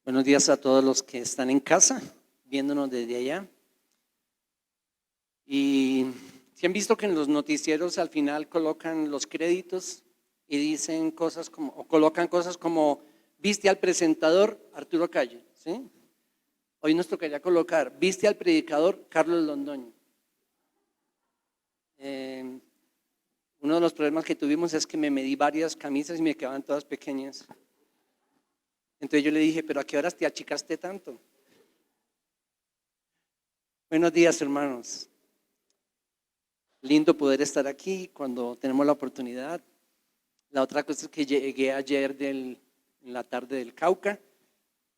Buenos días a todos los que están en casa, viéndonos desde allá. Y si han visto que en los noticieros al final colocan los créditos y dicen cosas como, o colocan cosas como, viste al presentador Arturo Calle, ¿sí? Hoy nos tocaría colocar, viste al predicador Carlos Londoño. Uno de los problemas que tuvimos es que me medí varias camisas y me quedaban todas pequeñas. Entonces yo le dije, pero ¿a qué horas te achicaste tanto? Buenos días, hermanos. Lindo poder estar aquí cuando tenemos la oportunidad. La otra cosa es que llegué ayer en la tarde del Cauca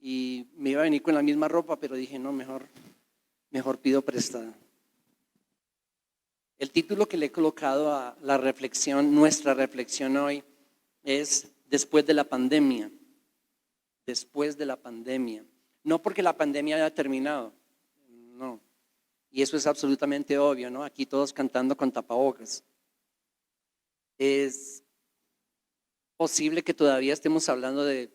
y me iba a venir con la misma ropa, pero dije, no, mejor pido prestada. El título que le he colocado a la reflexión, nuestra reflexión hoy, es Después de la pandemia. Después de la pandemia. No porque la pandemia haya terminado, no. Y eso es absolutamente obvio, ¿no? Aquí todos cantando con tapabocas. Es posible que todavía estemos hablando de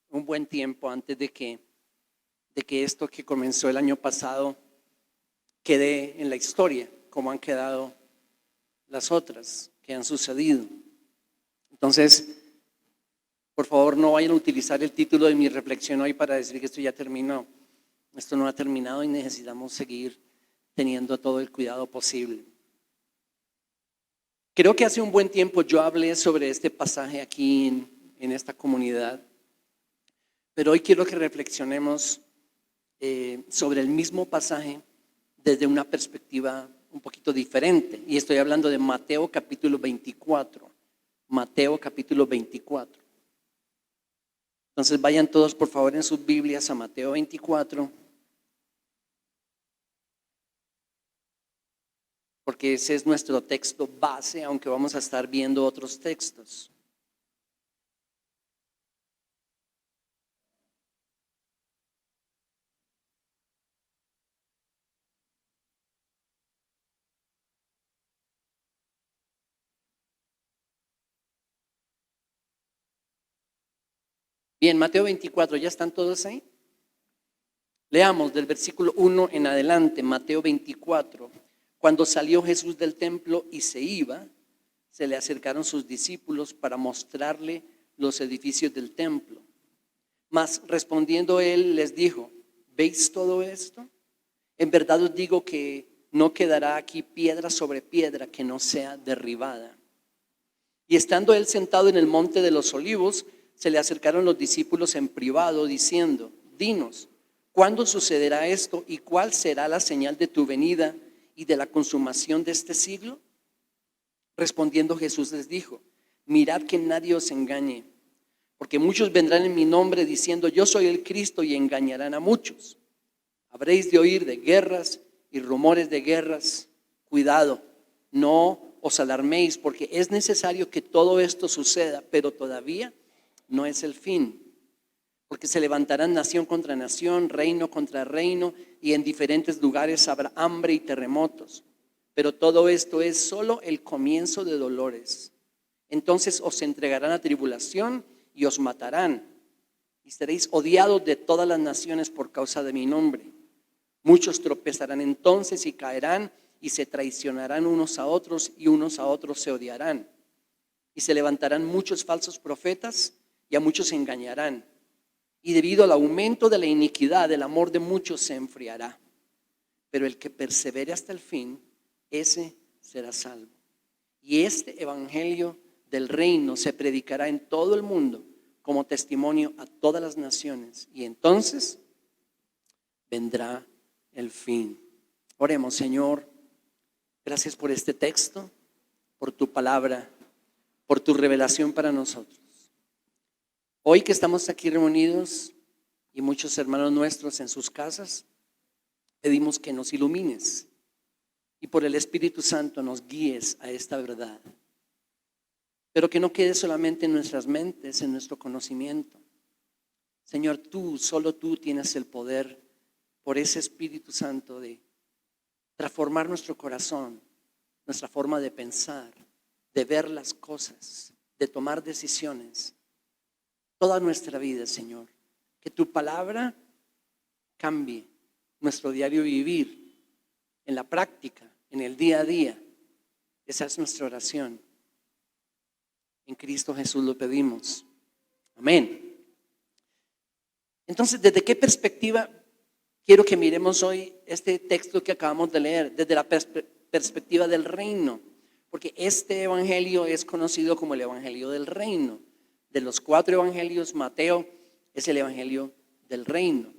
un buen tiempo antes de que esto que comenzó el año pasado quede en la historia, como han quedado las otras que han sucedido. Entonces, por favor, no vayan a utilizar el título de mi reflexión hoy para decir que esto ya terminó. Esto no ha terminado y necesitamos seguir teniendo todo el cuidado posible. Creo que hace un buen tiempo yo hablé sobre este pasaje aquí en esta comunidad, pero hoy quiero que reflexionemos sobre el mismo pasaje desde una perspectiva un poquito diferente. Y estoy hablando de Mateo capítulo 24. Mateo capítulo 24. Entonces vayan todos por favor en sus Biblias a Mateo 24. Porque ese es nuestro texto base, aunque vamos a estar viendo otros textos. Bien, Mateo 24, ¿ya están todos ahí? Leamos del versículo 1 en adelante, Mateo 24. Cuando salió Jesús del templo y se iba, se le acercaron sus discípulos para mostrarle los edificios del templo. Mas respondiendo él les dijo, ¿veis todo esto? En verdad os digo que no quedará aquí piedra sobre piedra que no sea derribada. Y estando él sentado en el monte de los olivos, se le acercaron los discípulos en privado diciendo, dinos, ¿cuándo sucederá esto y cuál será la señal de tu venida y de la consumación de este siglo? Respondiendo Jesús les dijo, mirad que nadie os engañe, porque muchos vendrán en mi nombre diciendo, yo soy el Cristo y engañarán a muchos. Habréis de oír de guerras y rumores de guerras. Cuidado, no os alarméis, porque es necesario que todo esto suceda, pero todavía no es el fin. Porque se levantarán nación contra nación, reino contra reino, y en diferentes lugares habrá hambre y terremotos. Pero todo esto es solo el comienzo de dolores. Entonces os entregarán a tribulación y os matarán, y seréis odiados de todas las naciones por causa de mi nombre. Muchos tropezarán entonces y caerán y se traicionarán unos a otros y unos a otros se odiarán. Y se levantarán muchos falsos profetas y a muchos engañarán. Y debido al aumento de la iniquidad, el amor de muchos se enfriará. Pero el que persevere hasta el fin, ese será salvo. Y este evangelio del reino se predicará en todo el mundo como testimonio a todas las naciones. Y entonces vendrá el fin. Oremos, Señor, gracias por este texto, por tu palabra, por tu revelación para nosotros. Hoy que estamos aquí reunidos y muchos hermanos nuestros en sus casas, pedimos que nos ilumines y por el Espíritu Santo nos guíes a esta verdad. Pero que no quede solamente en nuestras mentes, en nuestro conocimiento. Señor, solo tú tienes el poder por ese Espíritu Santo de transformar nuestro corazón, nuestra forma de pensar, de ver las cosas, de tomar decisiones. Toda nuestra vida, Señor, Que tu palabra cambie nuestro diario vivir, en la práctica, en el día a día. Esa es nuestra oración. En Cristo Jesús lo pedimos. Amén. Entonces, ¿desde qué perspectiva quiero que miremos hoy este texto que acabamos de leer? Desde la perspectiva del reino. Porque este evangelio es conocido como el evangelio del reino. De los 4 evangelios, Mateo es el evangelio del reino.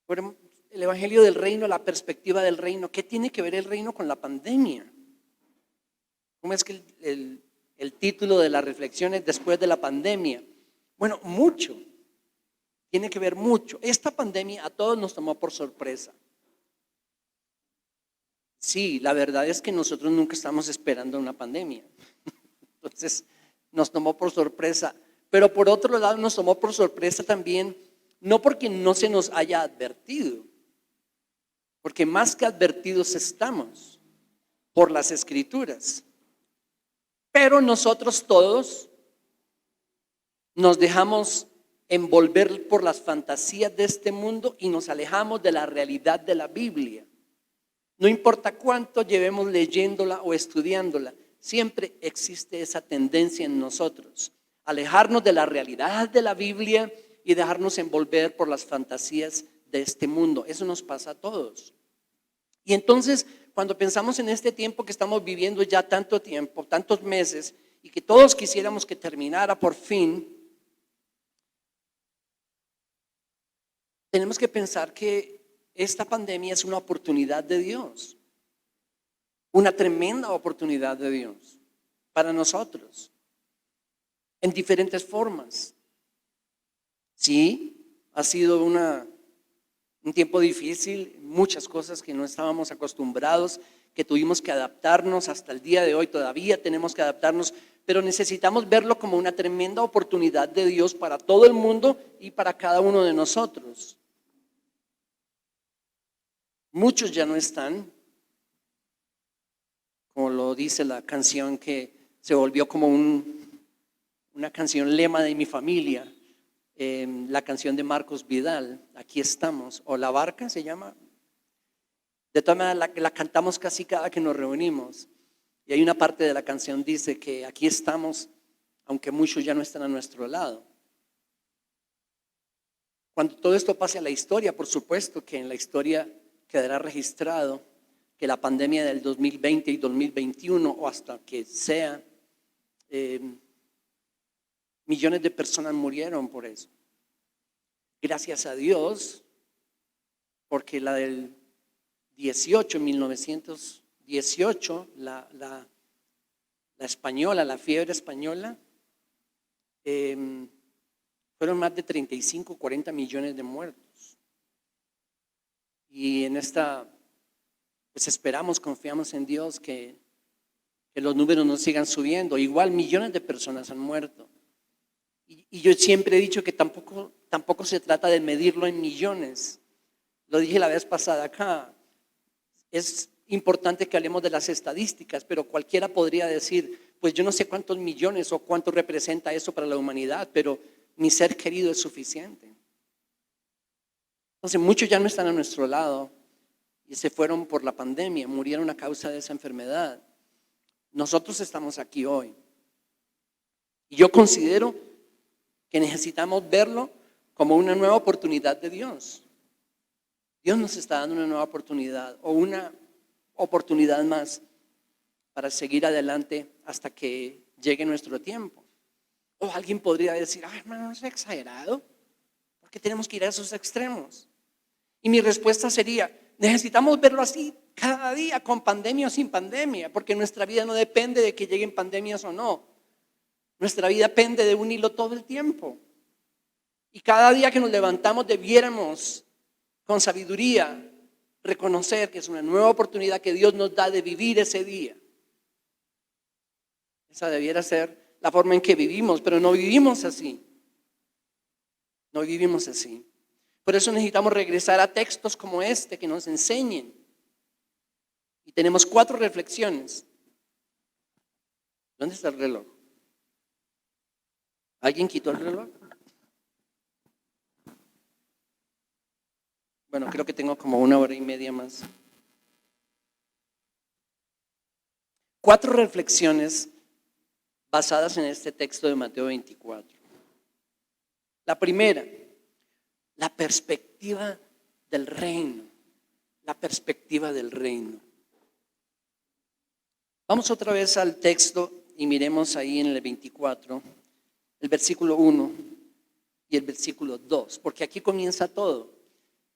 Pero el evangelio del reino, la perspectiva del reino, ¿qué tiene que ver el reino con la pandemia? ¿Cómo es que el título de la reflexión es después de la pandemia? Bueno, mucho. Tiene que ver mucho. Esta pandemia a todos nos tomó por sorpresa. Sí, la verdad es que nosotros nunca estamos esperando una pandemia. Entonces, nos tomó por sorpresa. Pero por otro lado, nos tomó por sorpresa también, no porque no se nos haya advertido, porque más que advertidos estamos por las Escrituras. Pero nosotros todos nos dejamos envolver por las fantasías de este mundo y nos alejamos de la realidad de la Biblia. No importa cuánto llevemos leyéndola o estudiándola, siempre existe esa tendencia en nosotros, alejarnos de la realidad de la Biblia y dejarnos envolver por las fantasías de este mundo. Eso nos pasa a todos. Y entonces, cuando pensamos en este tiempo que estamos viviendo ya tanto tiempo, tantos meses, y que todos quisiéramos que terminara por fin, tenemos que pensar que esta pandemia es una oportunidad de Dios, una tremenda oportunidad de Dios para nosotros, en diferentes formas. Sí, ha sido un tiempo difícil, muchas cosas que no estábamos acostumbrados, que tuvimos que adaptarnos, hasta el día de hoy todavía tenemos que adaptarnos, pero necesitamos verlo como una tremenda oportunidad de Dios para todo el mundo y para cada uno de nosotros. Muchos ya no están, como lo dice la canción que se volvió como una canción lema de mi familia, la canción de Marcos Vidal, Aquí estamos, o La Barca se llama. De todas maneras la cantamos casi cada que nos reunimos. Y hay una parte de la canción dice que aquí estamos, aunque muchos ya no están a nuestro lado. Cuando todo esto pase a la historia, por supuesto que en la historia quedará registrado que la pandemia del 2020 y 2021 o hasta que sea, millones de personas murieron por eso. Gracias a Dios, porque la del 1918, la española, la fiebre española, fueron más de 35, 40 millones de muertos. Y en esta, pues esperamos, confiamos en Dios que los números no sigan subiendo. Igual millones de personas han muerto. Y yo siempre he dicho que tampoco se trata de medirlo en millones. Lo dije la vez pasada acá. Es importante que hablemos de las estadísticas, pero cualquiera podría decir, pues yo no sé cuántos millones o cuánto representa eso para la humanidad, pero mi ser querido es suficiente. Entonces muchos ya no están a nuestro lado y se fueron por la pandemia, murieron a causa de esa enfermedad. Nosotros estamos aquí hoy. Y yo considero que necesitamos verlo como una nueva oportunidad de Dios. Dios nos está dando una nueva oportunidad o una oportunidad más para seguir adelante hasta que llegue nuestro tiempo. O alguien podría decir, ay hermano, es exagerado. ¿Por qué tenemos que ir a esos extremos? Y mi respuesta sería, necesitamos verlo así cada día, con pandemia o sin pandemia, porque nuestra vida no depende de que lleguen pandemias o no. Nuestra vida depende de un hilo todo el tiempo. Y cada día que nos levantamos debiéramos, con sabiduría, reconocer que es una nueva oportunidad que Dios nos da de vivir ese día. Esa debiera ser la forma en que vivimos, pero no vivimos así. No vivimos así. Por eso necesitamos regresar a textos como este que nos enseñen. Y tenemos 4 reflexiones. ¿Dónde está el reloj? ¿Alguien quitó el reloj? Bueno, creo que tengo como 1 hora y media más. 4 reflexiones basadas en este texto de Mateo 24. La primera, la perspectiva del reino. La perspectiva del reino. Vamos otra vez al texto y miremos ahí en el 24, el versículo 1 y el versículo 2, porque aquí comienza todo.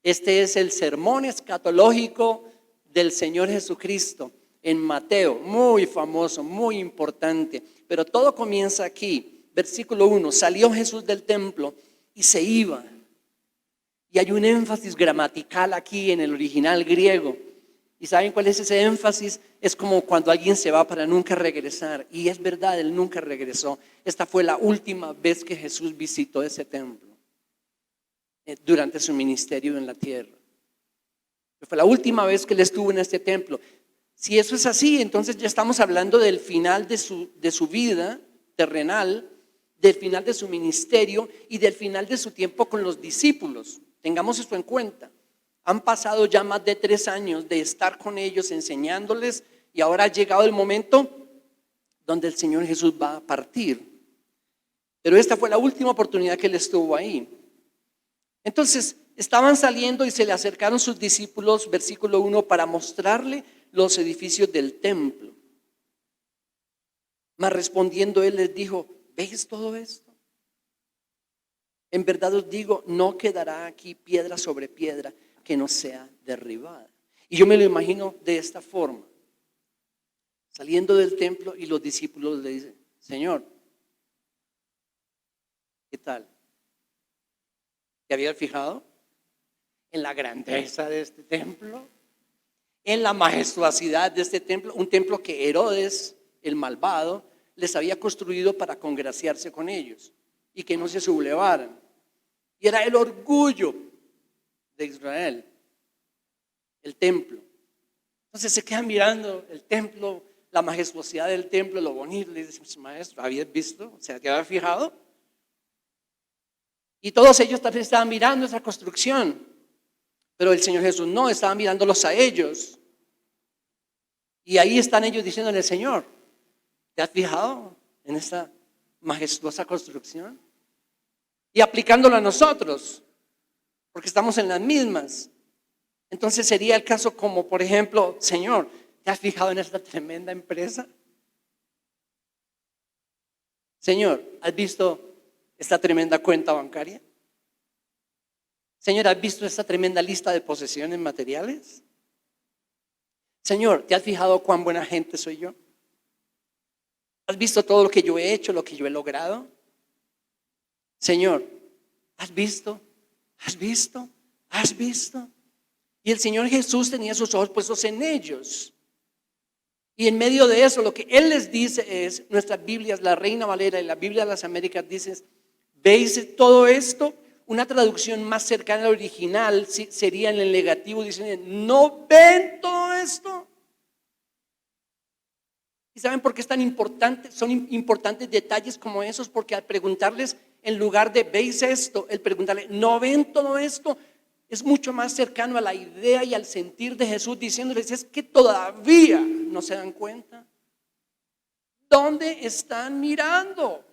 Este es el sermón escatológico del Señor Jesucristo en Mateo, muy famoso, muy importante, pero todo comienza aquí. Versículo 1, salió Jesús del templo y se iba. Y hay un énfasis gramatical aquí en el original griego. ¿Y saben cuál es ese énfasis? Es como cuando alguien se va para nunca regresar. Y es verdad, él nunca regresó. Esta fue la última vez que Jesús visitó ese templo durante su ministerio en la tierra. Fue la última vez que él estuvo en este templo. Si eso es así, entonces ya estamos hablando del final de su vida terrenal, del final de su ministerio y del final de su tiempo con los discípulos. Tengamos esto en cuenta. Han pasado ya más de 3 años de estar con ellos enseñándoles y ahora ha llegado el momento donde el Señor Jesús va a partir. Pero esta fue la última oportunidad que él estuvo ahí. Entonces estaban saliendo y se le acercaron sus discípulos, versículo 1, para mostrarle los edificios del templo. Mas respondiendo él les dijo: ¿veis todo esto? En verdad os digo, no quedará aquí piedra sobre piedra que no sea derribada. Y yo me lo imagino de esta forma, saliendo del templo y los discípulos le dicen: Señor, ¿qué tal? ¿Te habías fijado en la grandeza de este templo? En la majestuosidad de este templo, un templo que Herodes, el malvado, les había construido para congraciarse con ellos y que no se sublevaran. Y era el orgullo de Israel, el templo. Entonces se quedan mirando el templo, la majestuosidad del templo, lo bonito. Le dicen: maestro, ¿habías visto? O sea, ¿te habías fijado? Y todos ellos también estaban mirando esa construcción, pero el Señor Jesús no, estaba mirándolos a ellos. Y ahí están ellos diciéndole: Señor, ¿te has fijado en esta majestuosa construcción? Y aplicándolo a nosotros, porque estamos en las mismas. Entonces sería el caso como, por ejemplo: Señor, ¿te has fijado en esta tremenda empresa? Señor, ¿has visto esta tremenda cuenta bancaria? Señor, ¿has visto esta tremenda lista de posesiones materiales? Señor, ¿te has fijado cuán buena gente soy yo? ¿Has visto todo lo que yo he hecho, lo que yo he logrado? Señor, ¿has visto? ¿Has visto? ¿Has visto? Y el Señor Jesús tenía sus ojos puestos en ellos. Y en medio de eso, lo que Él les dice es: nuestras Biblias, la Reina Valera y la Biblia de las Américas, dicen: ¿veis todo esto? Una traducción más cercana al original sería en el negativo, diciendo: ¿no ven todo esto? ¿Y saben por qué es tan importante? Son importantes detalles como esos, porque al preguntarles, en lugar de ¿veis esto?, el preguntarle ¿no ven todo esto?, es mucho más cercano a la idea y al sentir de Jesús, diciéndoles: es que todavía no se dan cuenta. ¿Dónde están mirando?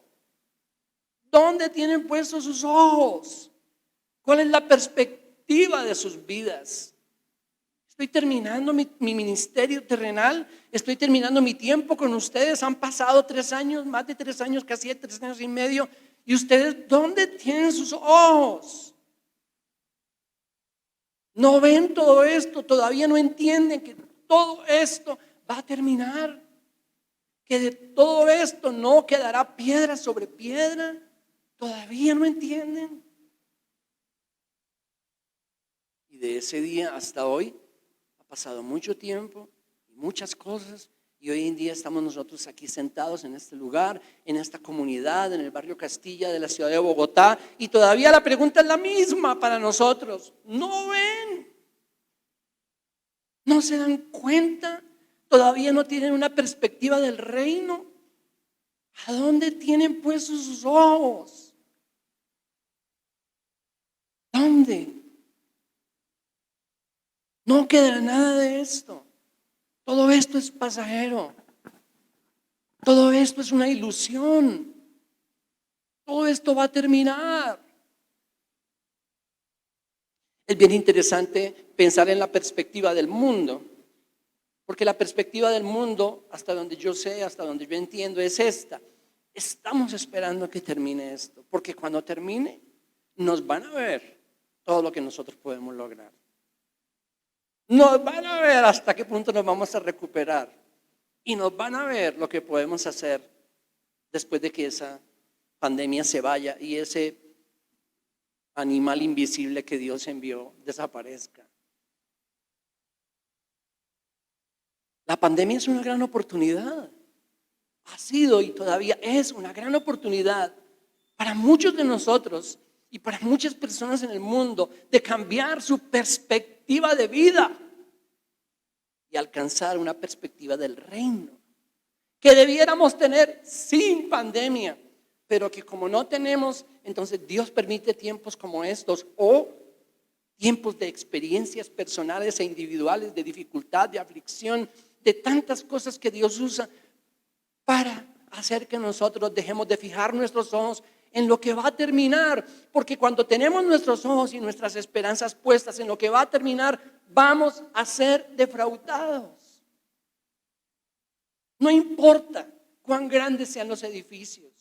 ¿Dónde tienen puestos sus ojos? ¿Cuál es la perspectiva de sus vidas? Estoy terminando mi ministerio terrenal, estoy terminando mi tiempo con ustedes. Han pasado 3 años, más de 3 años, casi 3 años y medio. ¿Y ustedes dónde tienen sus ojos? ¿No ven todo esto? ¿Todavía no entienden que todo esto va a terminar? ¿Que de todo esto no quedará piedra sobre piedra? ¿Todavía no entienden? Y de ese día hasta hoy ha pasado mucho tiempo y muchas cosas, y hoy en día estamos nosotros aquí sentados en este lugar, en esta comunidad, en el barrio Castilla de la ciudad de Bogotá, y todavía la pregunta es la misma para nosotros: ¿no ven? ¿No se dan cuenta? ¿Todavía no tienen una perspectiva del reino? ¿A dónde tienen puestos sus ojos? ¿Dónde? No quedará nada de esto. Todo esto es pasajero. Todo esto es una ilusión. Todo esto va a terminar. Es bien interesante pensar en la perspectiva del mundo, porque la perspectiva del mundo, hasta donde yo sé, hasta donde yo entiendo, es esta. Estamos esperando que termine esto, porque cuando termine nos van a ver todo lo que nosotros podemos lograr. Nos van a ver hasta qué punto nos vamos a recuperar y nos van a ver lo que podemos hacer después de que esa pandemia se vaya y ese animal invisible que Dios envió desaparezca. La pandemia es una gran oportunidad. Ha sido y todavía es una gran oportunidad para muchos de nosotros y para muchas personas en el mundo de cambiar su perspectiva de vida y alcanzar una perspectiva del reino que debiéramos tener sin pandemia, pero que como no tenemos, entonces Dios permite tiempos como estos o tiempos de experiencias personales e individuales, de dificultad, de aflicción, de tantas cosas que Dios usa para hacer que nosotros dejemos de fijar nuestros ojos en lo que va a terminar, porque cuando tenemos nuestros ojos y nuestras esperanzas puestas en lo que va a terminar, vamos a ser defraudados. No importa cuán grandes sean los edificios,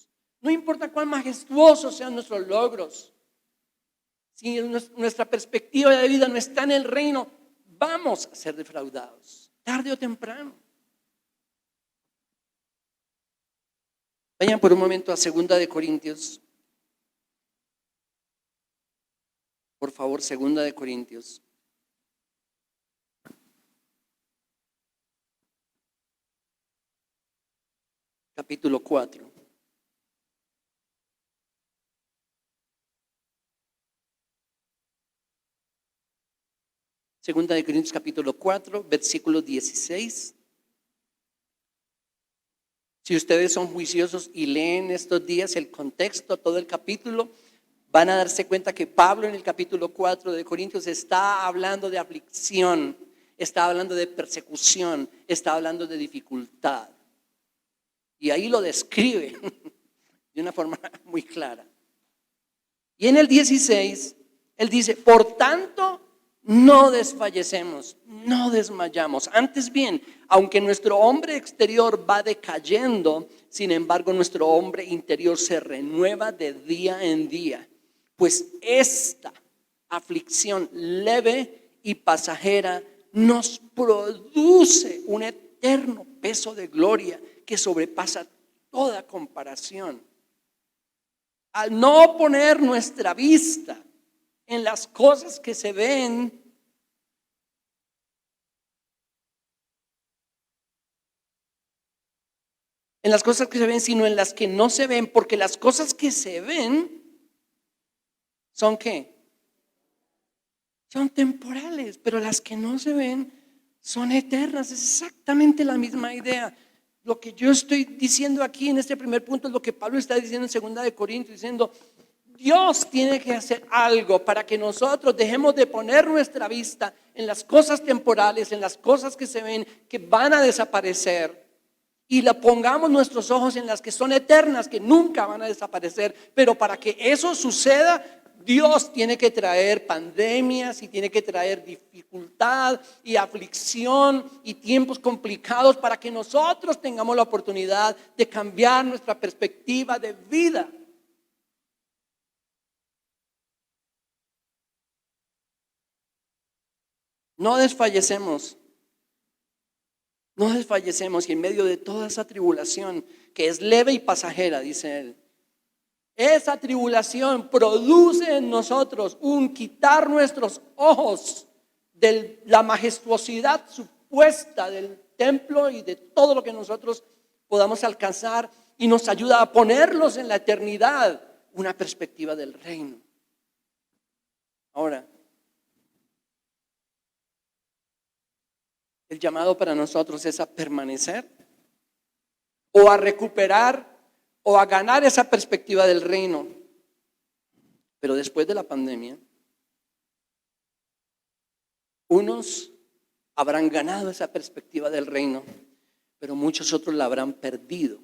no importa cuán majestuosos sean nuestros logros, si nuestra perspectiva de vida no está en el reino, vamos a ser defraudados, tarde o temprano. Vayan por un momento a 2 de Corintios. Por favor, 2 de Corintios. Capítulo 4. Segunda de Corintios capítulo 4, versículo 16. Si ustedes son juiciosos y leen estos días el contexto, todo el capítulo, van a darse cuenta que Pablo en el capítulo 4 de Corintios está hablando de aflicción, está hablando de persecución, está hablando de dificultad. Y ahí lo describe de una forma muy clara. Y en el 16, él dice, por tanto, no desfallecemos, no desmayamos. Antes bien, aunque nuestro hombre exterior va decayendo, sin embargo nuestro hombre interior se renueva de día en día. Pues esta aflicción leve y pasajera nos produce un eterno peso de gloria que sobrepasa toda comparación. Al no poner nuestra vista en las cosas que se ven, sino en las que no se ven, porque las cosas que se ven son ¿qué? Son temporales, pero las que no se ven son eternas. Es exactamente la misma idea. Lo que yo estoy diciendo aquí en este primer punto es lo que Pablo está diciendo en 2 de Corintios, diciendo, Dios tiene que hacer algo para que nosotros dejemos de poner nuestra vista en las cosas temporales, en las cosas que se ven, que van a desaparecer, y la pongamos nuestros ojos en las que son eternas, que nunca van a desaparecer. Pero para que eso suceda, Dios tiene que traer pandemias y tiene que traer dificultad y aflicción y tiempos complicados para que nosotros tengamos la oportunidad de cambiar nuestra perspectiva de vida. No desfallecemos. No desfallecemos y en medio de toda esa tribulación que es leve y pasajera, dice él, esa tribulación produce en nosotros un quitar nuestros ojos de la majestuosidad supuesta del templo y de todo lo que nosotros podamos alcanzar y nos ayuda a ponerlos en la eternidad, una perspectiva del reino. Ahora, el llamado para nosotros es a permanecer o a recuperar o a ganar esa perspectiva del reino. Pero después de la pandemia, unos habrán ganado esa perspectiva del reino, pero muchos otros la habrán perdido.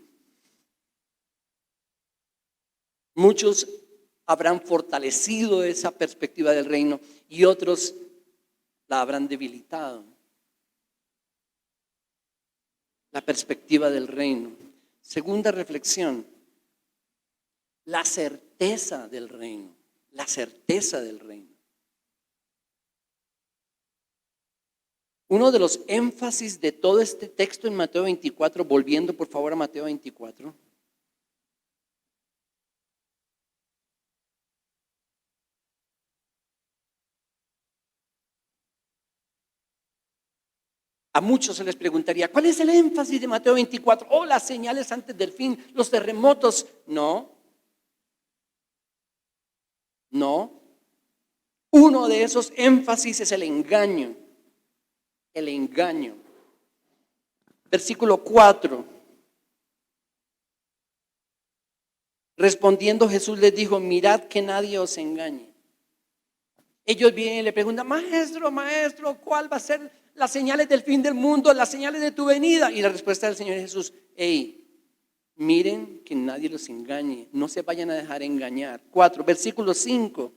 Muchos habrán fortalecido esa perspectiva del reino y otros la habrán debilitado. La perspectiva del reino. Segunda reflexión, la certeza del reino. La certeza del reino. Uno de los énfasis de todo este texto en Mateo 24, volviendo por favor a Mateo 24. A muchos se les preguntaría, ¿cuál es el énfasis de Mateo 24? Oh, las señales antes del fin, los terremotos. No, no. Uno de esos énfasis es el engaño. El engaño. Versículo 4. Respondiendo Jesús les dijo, mirad que nadie os engañe. Ellos vienen y le preguntan, maestro, maestro, ¿cuál va a ser las señales del fin del mundo, las señales de tu venida? Y la respuesta del Señor Jesús, miren que nadie los engañe, no se vayan a dejar engañar. 4, versículo 5,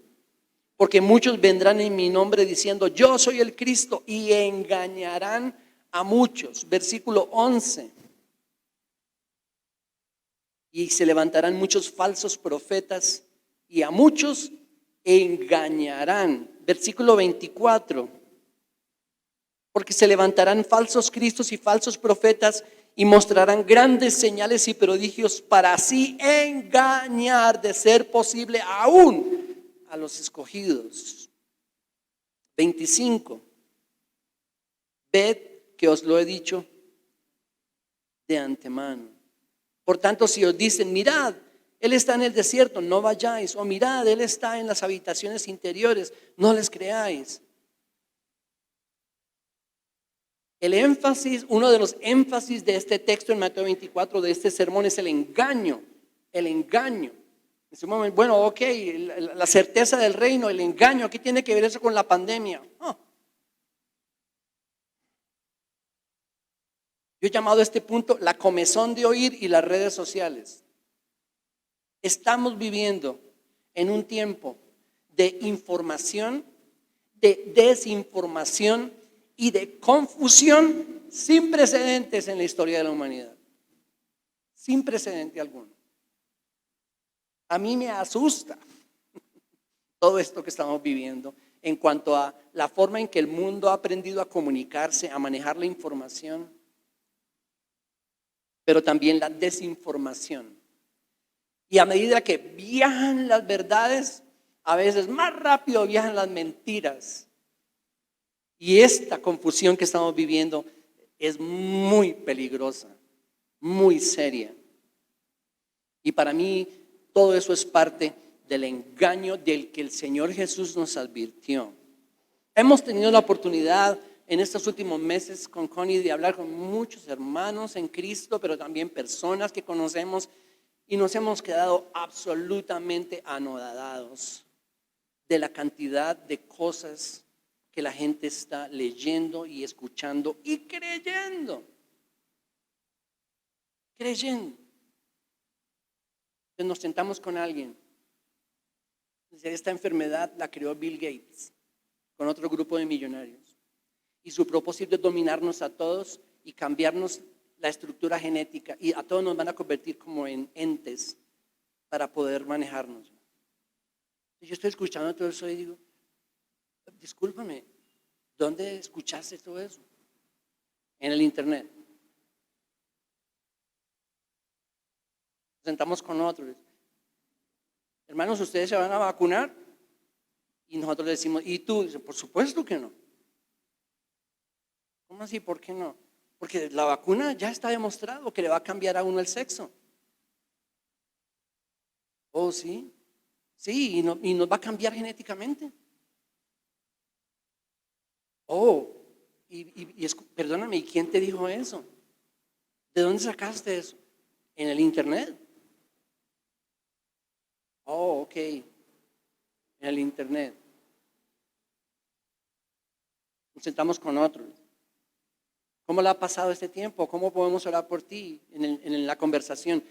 porque muchos vendrán en mi nombre diciendo, yo soy el Cristo, y engañarán a muchos. Versículo 11, y se levantarán muchos falsos profetas y a muchos engañarán. Versículo 24, porque se levantarán falsos cristos y falsos profetas y mostrarán grandes señales y prodigios para así engañar, de ser posible, aún a los escogidos. 25, ved que os lo he dicho de antemano. Por tanto, si os dicen, mirad, Él está en el desierto, no vayáis. O mirad, Él está en las habitaciones interiores, no les creáis. El énfasis, uno de los énfasis de este texto en Mateo 24, de este sermón, es el engaño. El engaño. Bueno, ok, la certeza del reino, el engaño. ¿Qué tiene que ver eso con la pandemia? Yo he llamado a este punto la comezón de oír y las redes sociales. Estamos viviendo en un tiempo de información, de desinformación y de confusión sin precedentes en la historia de la humanidad. Sin precedente alguno. A mí me asusta todo esto que estamos viviendo en cuanto a la forma en que el mundo ha aprendido a comunicarse, a manejar la información, pero también la desinformación. Y a medida que viajan las verdades, a veces más rápido viajan las mentiras. Y esta confusión que estamos viviendo es muy peligrosa, muy seria. Y para mí todo eso es parte del engaño del que el Señor Jesús nos advirtió. Hemos tenido la oportunidad en estos últimos meses con Connie de hablar con muchos hermanos en Cristo, pero también personas que conocemos, y nos hemos quedado absolutamente anonadados de la cantidad de cosas que la gente está leyendo y escuchando y creyendo. Creyendo. Entonces nos sentamos con alguien. Dice, esta enfermedad la creó Bill Gates con otro grupo de millonarios. Y su propósito es dominarnos a todos y cambiarnos la estructura genética. Y a todos nos van a convertir como en entes para poder manejarnos. Yo estoy escuchando todo eso y digo, discúlpame, ¿dónde escuchaste todo eso? En el internet. Nos sentamos con otros. Hermanos, ¿ustedes se van a vacunar? Y nosotros le decimos, ¿y tú? Dice, por supuesto que no. ¿Cómo así? ¿Por qué no? Porque la vacuna ya está demostrado que le va a cambiar a uno el sexo. Oh, sí. Sí, y nos va a cambiar genéticamente. Oh, perdóname, ¿y quién te dijo eso? ¿De dónde sacaste eso? ¿En el internet? Oh, ok. En el internet. Nos sentamos con otros. ¿Cómo le ha pasado este tiempo? ¿Cómo podemos orar por ti en la conversación?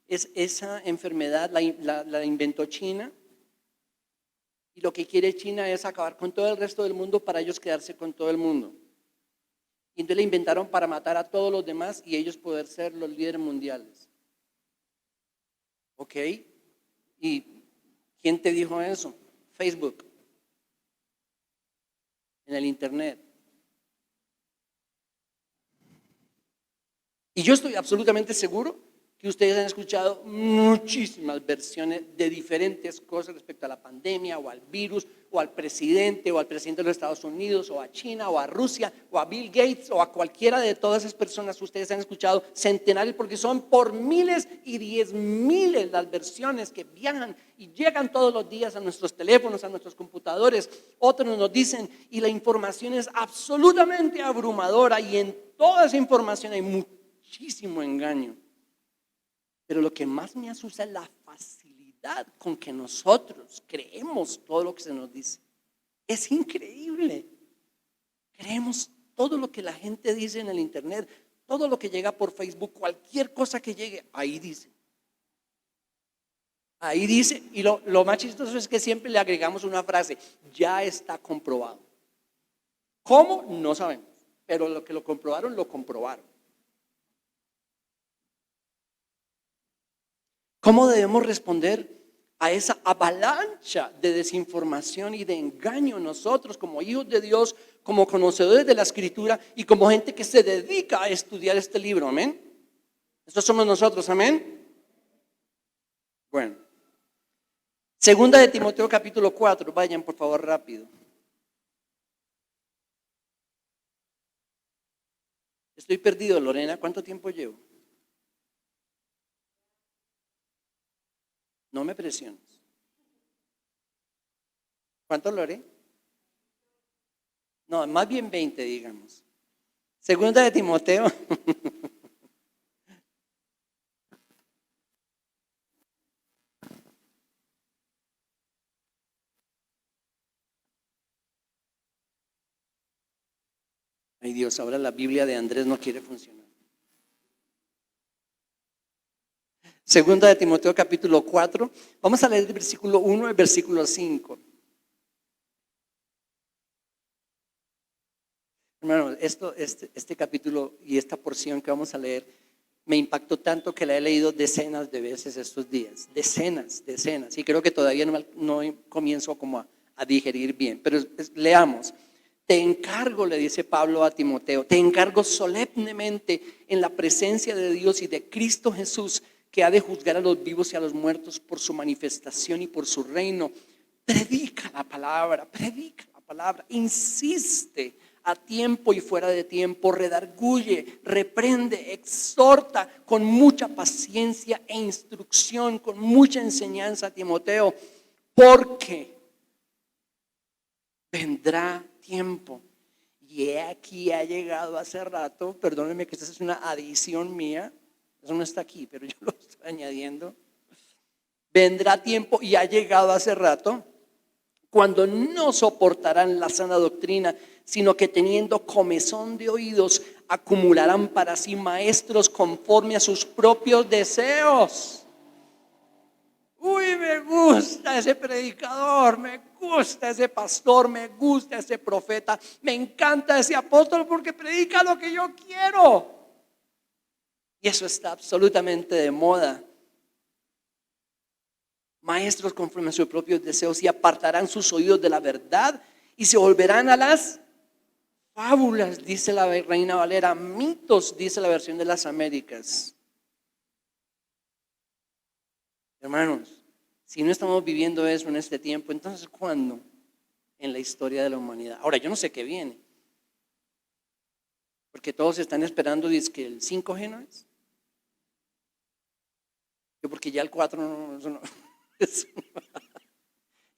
Esa enfermedad la inventó China y lo que quiere China es acabar con todo el resto del mundo para ellos quedarse con todo el mundo. Y entonces la inventaron para matar a todos los demás y ellos poder ser los líderes mundiales. ¿Ok? ¿Y quién te dijo eso? Facebook. En el internet. Y yo estoy absolutamente seguro que ustedes han escuchado muchísimas versiones de diferentes cosas respecto a la pandemia o al virus o al presidente de los Estados Unidos o a China o a Rusia o a Bill Gates o a cualquiera de todas esas personas. Ustedes han escuchado centenares porque son por miles y 10,000 las versiones que viajan y llegan todos los días a nuestros teléfonos, a nuestros computadores. Otros nos dicen y la información es absolutamente abrumadora y en toda esa información hay muchísimo engaño. Pero lo que más me asusta es la facilidad con que nosotros creemos todo lo que se nos dice. Es increíble. Creemos todo lo que la gente dice en el internet, todo lo que llega por Facebook, cualquier cosa que llegue, ahí dice. Ahí dice, y lo más chistoso es que siempre le agregamos una frase, ya está comprobado. ¿Cómo? No sabemos, pero lo que lo comprobaron, lo comprobaron. ¿Cómo debemos responder a esa avalancha de desinformación y de engaño nosotros como hijos de Dios, como conocedores de la Escritura y como gente que se dedica a estudiar este libro? Amén. Estos somos nosotros, amén. Bueno, segunda de Timoteo capítulo 4, vayan por favor rápido. Estoy perdido, Lorena, ¿cuánto tiempo llevo? No me presiones. ¿Cuánto, Lore? No, más bien 20, digamos. Segunda de Timoteo. Ay Dios, ahora la Biblia de Andrés no quiere funcionar. Segunda de Timoteo capítulo 4. Vamos a leer el versículo 1 y el versículo 5. Hermano, este capítulo y esta porción que vamos a leer me impactó tanto que la he leído decenas de veces estos días. Decenas. Y creo que todavía no comienzo como a digerir bien. Pero leamos. Te encargo, le dice Pablo a Timoteo, te encargo solemnemente en la presencia de Dios y de Cristo Jesús, que ha de juzgar a los vivos y a los muertos por su manifestación y por su reino. Predica la palabra, insiste a tiempo y fuera de tiempo, redarguye, reprende, exhorta con mucha paciencia e instrucción, con mucha enseñanza a Timoteo, porque vendrá tiempo. Y he aquí ha llegado hace rato, perdónenme que esta es una adición mía, eso no está aquí, pero yo lo estoy añadiendo. Vendrá tiempo y ha llegado hace rato cuando no soportarán la sana doctrina, sino que teniendo comezón de oídos, acumularán para sí maestros conforme a sus propios deseos. Uy, me gusta ese predicador, me gusta ese pastor, me gusta ese profeta, me encanta ese apóstol porque predica lo que yo quiero. Y eso está absolutamente de moda. Maestros conforme a sus propios deseos y apartarán sus oídos de la verdad y se volverán a las fábulas, dice la Reina Valera, mitos, dice la versión de las Américas. Hermanos, si no estamos viviendo eso en este tiempo, entonces ¿cuándo? En la historia de la humanidad. Ahora, yo no sé qué viene. Porque todos están esperando, dice que el 5G no es. Porque ya el 4 no.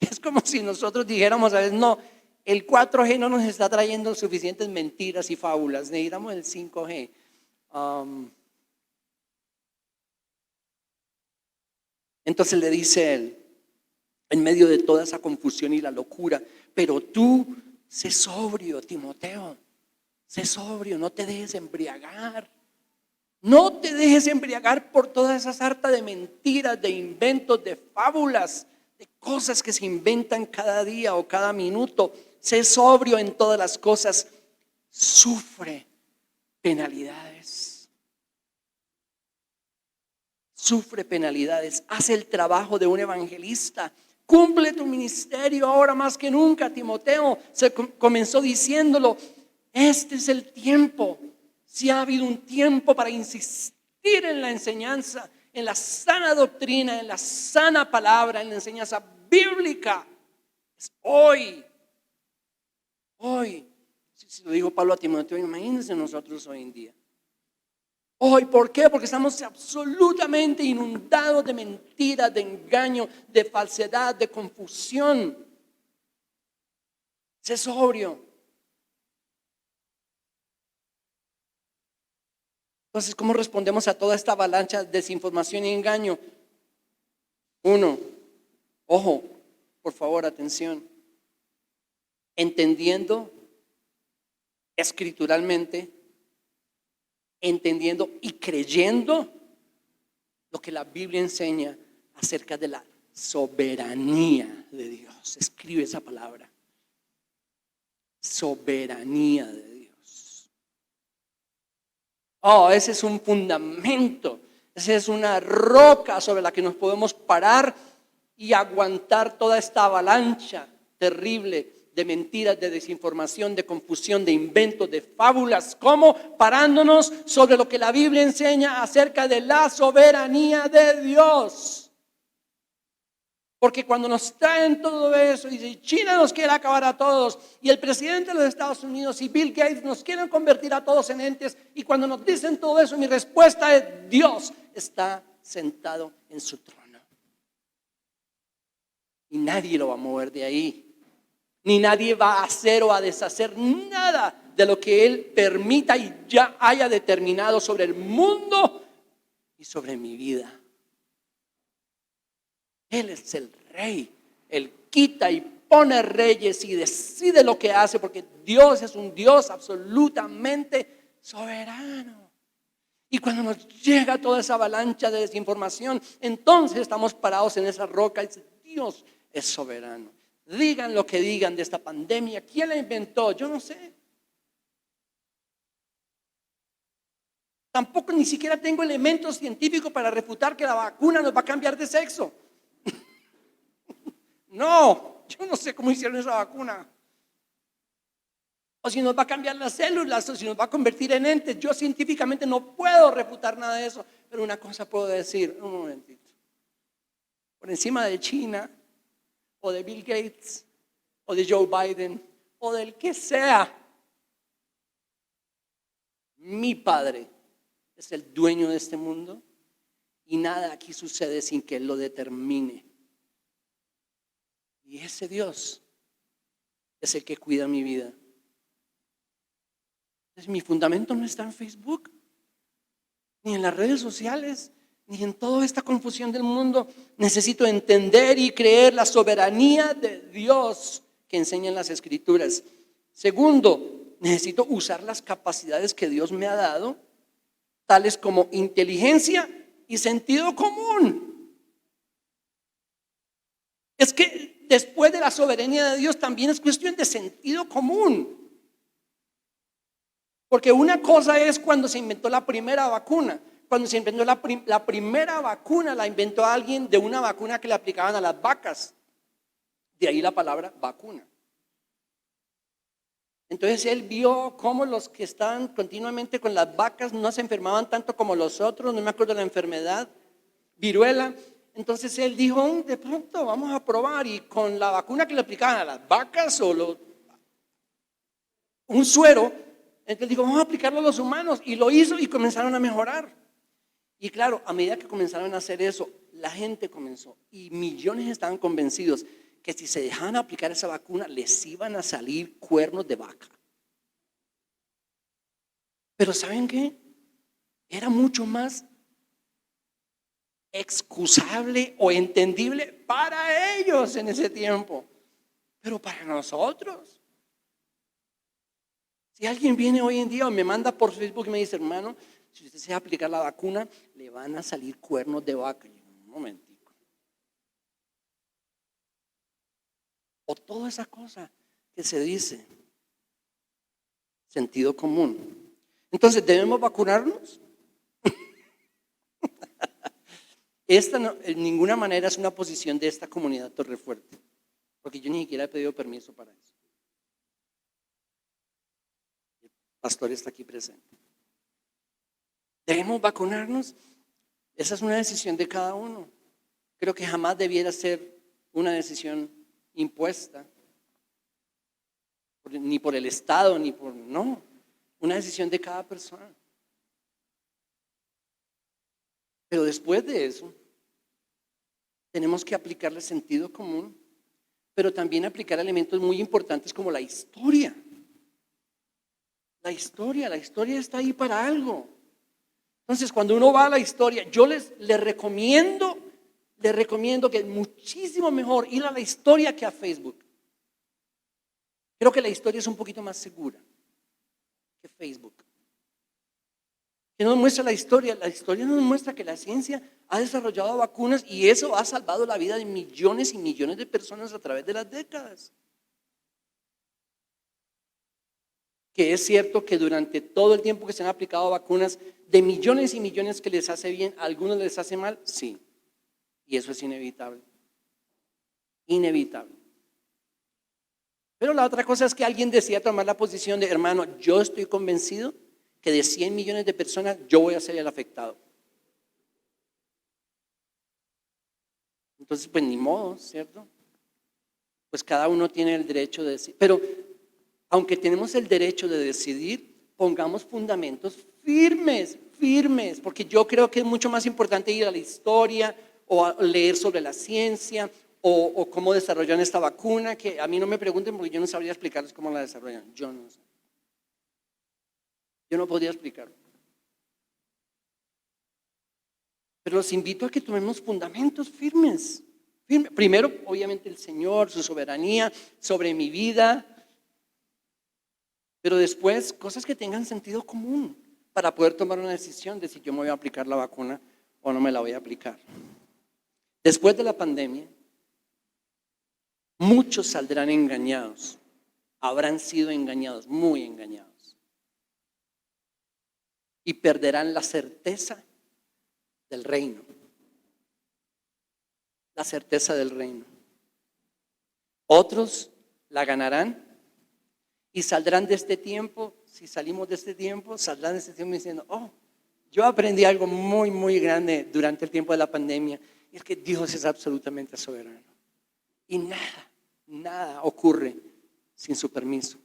Es como si nosotros dijéramos a veces, no, el 4G no nos está trayendo suficientes mentiras y fábulas, necesitamos el 5G. Entonces le dice él, en medio de toda esa confusión y la locura, pero tú sé sobrio, Timoteo. Sé sobrio, no te dejes embriagar. No te dejes embriagar por toda esa sarta de mentiras, de inventos, de fábulas, de cosas que se inventan cada día o cada minuto. Sé sobrio en todas las cosas. Sufre penalidades. Sufre penalidades. Haz el trabajo de un evangelista. Cumple tu ministerio ahora más que nunca. Timoteo comenzó diciéndolo. Este es el tiempo. Si ha habido un tiempo para insistir en la enseñanza, en la sana doctrina, en la sana palabra, en la enseñanza bíblica, es hoy. Hoy. Si lo dijo Pablo a Timoteo, imagínense nosotros hoy en día. Hoy, ¿por qué? Porque estamos absolutamente inundados de mentiras, de engaño, de falsedad, de confusión. Sé sobrio. Entonces, ¿cómo respondemos a toda esta avalancha de desinformación y engaño? Uno, ojo, por favor, atención. Entendiendo escrituralmente, entendiendo y creyendo lo que la Biblia enseña acerca de la soberanía de Dios. Escribe esa palabra. Soberanía de Dios. Oh, ese es un fundamento, esa es una roca sobre la que nos podemos parar y aguantar toda esta avalancha terrible de mentiras, de desinformación, de confusión, de inventos, de fábulas. ¿Cómo? Parándonos sobre lo que la Biblia enseña acerca de la soberanía de Dios. Porque cuando nos traen todo eso y si China nos quiere acabar a todos y el presidente de los Estados Unidos y Bill Gates nos quieren convertir a todos en entes, y cuando nos dicen todo eso, mi respuesta es: Dios está sentado en su trono y nadie lo va a mover de ahí, ni nadie va a hacer o a deshacer nada de lo que Él permita y ya haya determinado sobre el mundo y sobre mi vida. Él es el rey. Él quita y pone reyes y decide lo que hace, porque Dios es un Dios absolutamente soberano. Y cuando nos llega toda esa avalancha de desinformación, entonces estamos parados en esa roca y Dios es soberano. Digan lo que digan de esta pandemia. ¿Quién la inventó? Yo no sé. Tampoco ni siquiera tengo elementos científicos para refutar que la vacuna nos va a cambiar de sexo. No, yo no sé cómo hicieron esa vacuna. O si nos va a cambiar las células, o si nos va a convertir en entes. Yo científicamente no puedo refutar nada de eso. Pero una cosa puedo decir, un momentito. Por encima de China, o de Bill Gates, o de Joe Biden, o del que sea, mi Padre es el dueño de este mundo y nada aquí sucede sin que Él lo determine. Y ese Dios es el que cuida mi vida. Entonces, mi fundamento no está en Facebook, ni en las redes sociales, ni en toda esta confusión del mundo. Necesito entender y creer la soberanía de Dios que enseñan las Escrituras. Segundo, necesito usar las capacidades que Dios me ha dado, tales como inteligencia y sentido común. Es que después de la soberanía de Dios también es cuestión de sentido común. Porque una cosa es cuando se inventó la primera vacuna. Cuando se inventó la primera vacuna, la inventó alguien de una vacuna que le aplicaban a las vacas. De ahí la palabra vacuna. Entonces él vio cómo los que estaban continuamente con las vacas no se enfermaban tanto como los otros. No me acuerdo de la enfermedad, viruela. Entonces él dijo, de pronto vamos a probar, y con la vacuna que le aplicaban a las vacas o un suero, entonces dijo, vamos a aplicarlo a los humanos, y lo hizo y comenzaron a mejorar. Y claro, a medida que comenzaron a hacer eso, la gente comenzó, y millones estaban convencidos que si se dejaban aplicar esa vacuna les iban a salir cuernos de vaca. Pero ¿saben qué? Era mucho más excusable o entendible para ellos en ese tiempo, pero para nosotros, Si alguien viene hoy en día o me manda por Facebook y me dice, hermano, si usted se va a aplicar la vacuna, le van a salir cuernos de vaca. Y yo, un momentico. O toda esa cosa que se dice, sentido común. Entonces, ¿debemos vacunarnos? Esta en ninguna manera es una posición de esta comunidad Torrefuerte, porque yo ni siquiera he pedido permiso para eso. El pastor está aquí presente. ¿Debemos vacunarnos? Esa es una decisión de cada uno. Creo que jamás debiera ser una decisión impuesta, ni por el Estado, ni por, no, una decisión de cada persona. Pero después de eso, tenemos que aplicarle sentido común, pero también aplicar elementos muy importantes como la historia. La historia está ahí para algo. Entonces, cuando uno va a la historia, yo les recomiendo que es muchísimo mejor ir a la historia que a Facebook. Creo que la historia es un poquito más segura que Facebook. ¿Qué nos muestra la historia? La historia nos muestra que la ciencia ha desarrollado vacunas y eso ha salvado la vida de millones y millones de personas a través de las décadas. Que es cierto que durante todo el tiempo que se han aplicado vacunas, de millones y millones que les hace bien, a algunos les hace mal, sí. Y eso es inevitable. Inevitable. Pero la otra cosa es que alguien decía tomar la posición de, hermano, yo estoy convencido que de 100 millones de personas yo voy a ser el afectado. Entonces, pues ni modo, ¿cierto? Pues cada uno tiene el derecho de decir. Pero aunque tenemos el derecho de decidir, pongamos fundamentos firmes, porque yo creo que es mucho más importante ir a la historia o a leer sobre la ciencia o cómo desarrollan esta vacuna, que a mí no me pregunten porque yo no sabría explicarles cómo la desarrollan. Yo no sé. Yo no podría explicarlo. Pero los invito a que tomemos fundamentos firmes. Primero, obviamente, el Señor, su soberanía sobre mi vida. Pero después, cosas que tengan sentido común para poder tomar una decisión de si yo me voy a aplicar la vacuna o no me la voy a aplicar. Después de la pandemia, muchos saldrán engañados. Habrán sido engañados, muy engañados. Y perderán la certeza del reino. La certeza del reino. Otros la ganarán y saldrán de este tiempo. Si salimos de este tiempo, saldrán de este tiempo diciendo, oh, yo aprendí algo muy, muy grande durante el tiempo de la pandemia. Y es que Dios es absolutamente soberano. Y nada ocurre sin su permiso,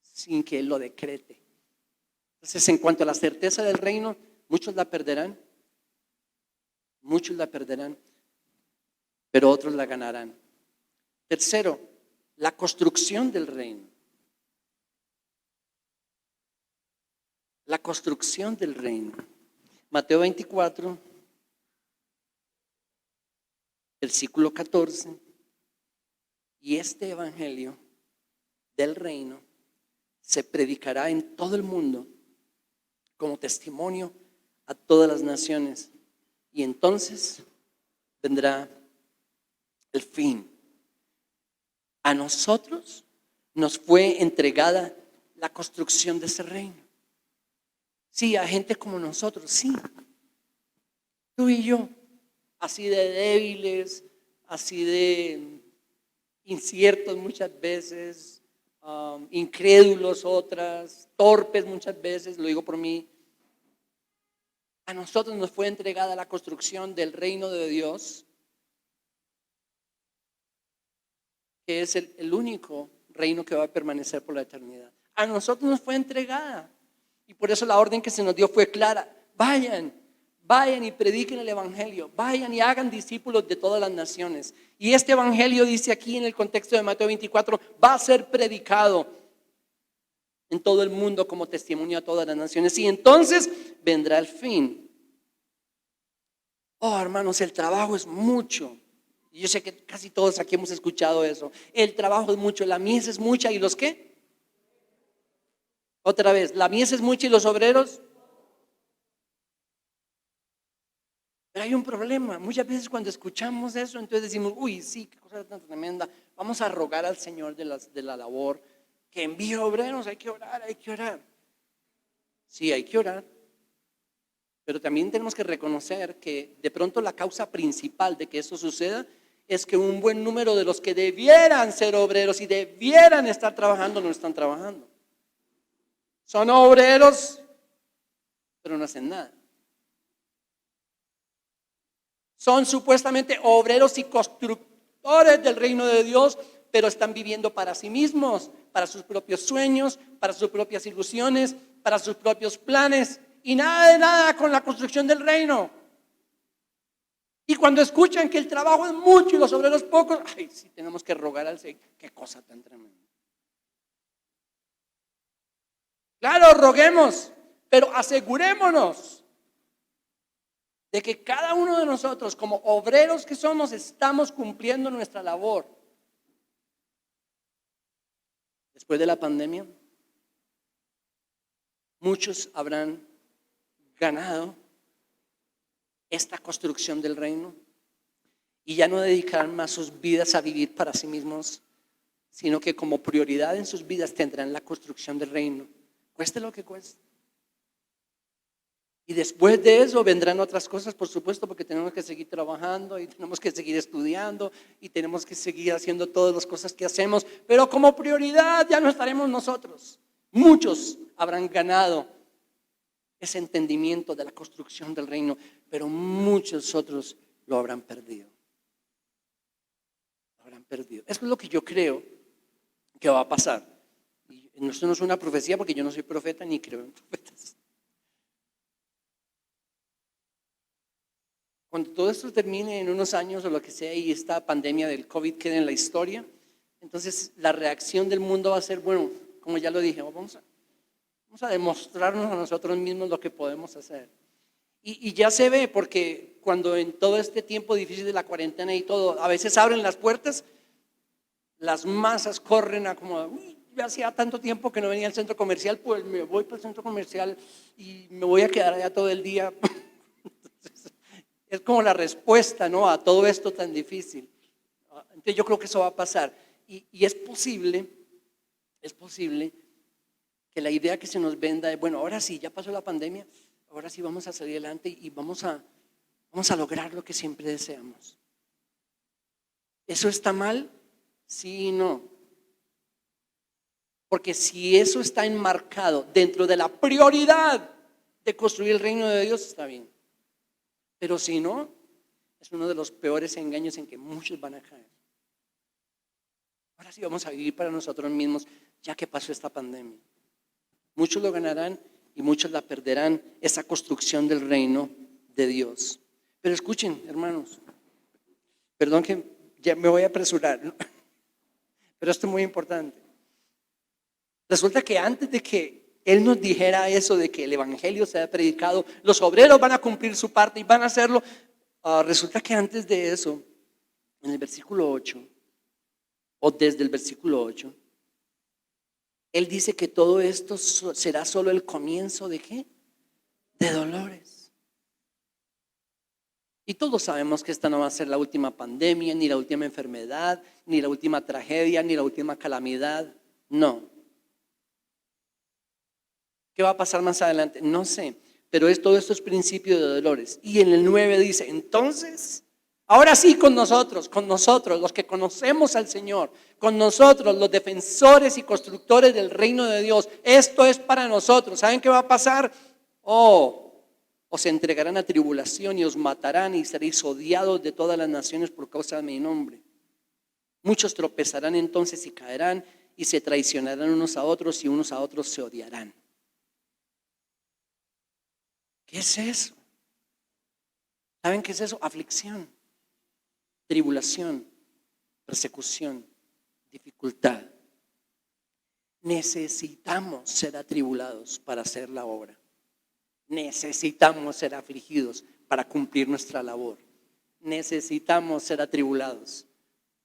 sin que Él lo decrete. Entonces, en cuanto a la certeza del reino, muchos la perderán, pero otros la ganarán. Tercero, la construcción del reino. La construcción del reino. Mateo 24, versículo 14. Y este evangelio del reino se predicará en todo el mundo como testimonio a todas las naciones. Y entonces vendrá el fin. A nosotros nos fue entregada la construcción de ese reino. Sí, a gente como nosotros, sí. Tú y yo, así de débiles, así de inciertos muchas veces, incrédulos otras, torpes muchas veces, lo digo por mí. A nosotros nos fue entregada la construcción del reino de Dios, que es el único reino que va a permanecer por la eternidad. A nosotros nos fue entregada. Y por eso la orden que se nos dio fue clara. Vayan y prediquen el evangelio. Vayan y hagan discípulos de todas las naciones. Y este evangelio, dice aquí en el contexto de Mateo 24, va a ser predicado en todo el mundo como testimonio a todas las naciones. Y entonces vendrá el fin. Oh, hermanos, el trabajo es mucho. Y yo sé que casi todos aquí hemos escuchado eso. El trabajo es mucho, la mies es mucha. ¿Y los qué? Otra vez, la mies es mucha y los obreros. Pero hay un problema. Muchas veces cuando escuchamos eso, entonces decimos, uy, sí, qué cosa tan tremenda. Vamos a rogar al Señor de la labor que envíe obreros. Hay que orar, hay que orar. Sí, hay que orar. Pero también tenemos que reconocer que de pronto la causa principal de que esto suceda es que un buen número de los que debieran ser obreros y debieran estar trabajando no están trabajando. Son obreros, pero no hacen nada. Son supuestamente obreros y constructores del reino de Dios, pero están viviendo para sí mismos, para sus propios sueños, para sus propias ilusiones, para sus propios planes, y nada de nada con la construcción del reino. Y cuando escuchan que el trabajo es mucho y los obreros pocos, ay, sí, tenemos que rogar al Señor. Qué cosa tan tremenda. Claro, roguemos, pero asegurémonos de que cada uno de nosotros, como obreros que somos, estamos cumpliendo nuestra labor. Después de la pandemia, muchos habrán ganado esta construcción del reino y ya no dedicarán más sus vidas a vivir para sí mismos, sino que como prioridad en sus vidas tendrán la construcción del reino, cueste lo que cueste. Y después de eso vendrán otras cosas, por supuesto, porque tenemos que seguir trabajando y tenemos que seguir estudiando y tenemos que seguir haciendo todas las cosas que hacemos, pero como prioridad ya no estaremos nosotros. Muchos habrán ganado ese entendimiento de la construcción del reino, pero muchos otros lo habrán perdido. Lo habrán perdido. Eso es lo que yo creo que va a pasar. Y esto no es una profecía porque yo no soy profeta ni creo en profetas. Cuando todo esto termine en unos años o lo que sea y esta pandemia del COVID quede en la historia, entonces la reacción del mundo va a ser, bueno, como ya lo dije, vamos a demostrarnos a nosotros mismos lo que podemos hacer. Y ya se ve, porque cuando en todo este tiempo difícil de la cuarentena y todo, a veces abren las puertas, las masas corren a como, uy, ya hacía tanto tiempo que no venía al centro comercial, pues me voy para el centro comercial y me voy a quedar allá todo el día. Es como la respuesta, ¿no?, a todo esto tan difícil. Entonces yo creo que eso va a pasar. Y es posible que la idea que se nos venda es, bueno, ahora sí, ya pasó la pandemia, ahora sí vamos a salir adelante y vamos a lograr lo que siempre deseamos. ¿Eso está mal? Sí y no. Porque si eso está enmarcado dentro de la prioridad de construir el reino de Dios, está bien. Pero si no, es uno de los peores engaños en que muchos van a caer. Ahora sí vamos a vivir para nosotros mismos, ya que pasó esta pandemia. Muchos lo ganarán y muchos la perderán, esa construcción del reino de Dios. Pero escuchen, hermanos, perdón que ya me voy a apresurar, ¿no? Pero esto es muy importante. Resulta que antes de que Él nos dijera eso de que el evangelio se ha predicado, los obreros van a cumplir su parte y van a hacerlo, resulta que antes de eso, en el versículo 8, o desde el versículo 8, Él dice que todo esto será solo el comienzo ¿de qué? De dolores. Y todos sabemos que esta no va a ser la última pandemia, ni la última enfermedad, ni la última tragedia, ni la última calamidad. No. ¿Qué va a pasar más adelante? No sé, pero todo esto es principio de dolores. Y en el 9 dice, entonces, ahora sí con nosotros, los que conocemos al Señor, con nosotros, los defensores y constructores del reino de Dios, esto es para nosotros. ¿Saben qué va a pasar? Os entregarán a tribulación y os matarán y seréis odiados de todas las naciones por causa de mi nombre. Muchos tropezarán entonces y caerán y se traicionarán unos a otros y unos a otros se odiarán. ¿Qué es eso? ¿Saben qué es eso? Aflicción, tribulación, persecución, dificultad. Necesitamos ser atribulados para hacer la obra. Necesitamos ser afligidos para cumplir nuestra labor. Necesitamos ser atribulados